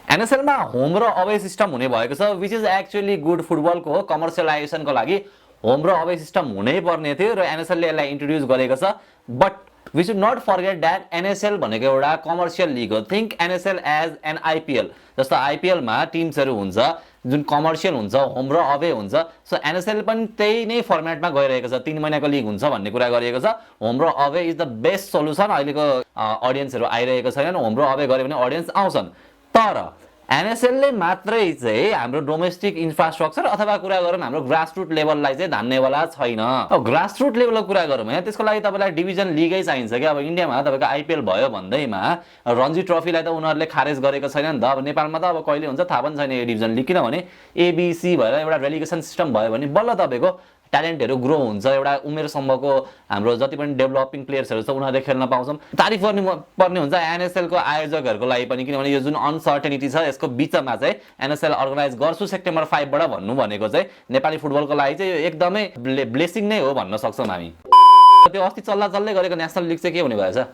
NSL मा home र away system हुने भएको छ व्हिच इज एक्चुअली गुड फुटबलको हो कमर्सियलाइजेसनको लागि होम र अवे सिस्टम हुनै पर्ने थियो र एनएसएल ले यसलाई इन्ट्रोड्युस गरेको छ but we should not forget that NSL भनेको एउटा कमर्सियल लिग हो think NSL as an IPL जस्तो आईपीएल मा टिम्सहरु हुन्छ जुन कमर्सियल हुन्छ होम र अवे हुन्छ सो एनएसएल पनि त्यही नै फर्मेटमा गइरहेको छ 3 महिनाको लिग हुन्छ भन्ने कुरा गरिएको छ होम र away is the best solution अहिलेको ऑडियन्सहरु आइरहेको छैनन् होम र अवे गरे भने ऑडियन्स आउँछन् तर एनएसएल ले मात्रै चाहिँ हाम्रो डोमेस्टिक इन्फ्रास्ट्रक्चर अथवा कुरा गरौँ हाम्रो ग्रासरुट लेभललाई चाहिँ धान्नेवाला छैन अब ग्रासरुट लेभलको कुरा गरौँ हैन त्यसको लागि तपाईलाई डिभिजन लिगै चाहिन्छ के अब इन्डियामा तपाईको आईपीएल भयो भन्दैमा रणजी ट्रफीलाई त उनीहरुले खारेज गरेको छैन नि त अब नेपालमा त अब कहिले हुन्छ थाहा पनि छैन यो डिभिजन लिग किनभने एबीसी भएर एउटा रेलिगेसन सिस्टम भयो भने बल्ल तपाईको ट्यालेन्टहरु ग्रो हुन्छ एउटा उमेर सम्मको हाम्रो जति पनि डेभलपिङ प्लेयर्सहरु छ उनीहरुले खेल्न पाउँछन् तारिफ पर्ने हुन्छ एनएसएल को आयोजकहरुको लागि पनि किनभने यो जुन अनसर्टेनिटी छ यसको बीचमा चाहिँ एनएसएल अर्गनाइज गर्छु सेप्टेम्बर 5 बाट भन्नु भनेको चाहिँ नेपाली फुटबलको लागि चाहिँ यो एकदमै ब्लेसिङ नै हो भन्न सक्छौं हामी त्यो अस्ति चल्दै गरेको नेशनल लिग चाहिँ के हुने भएछ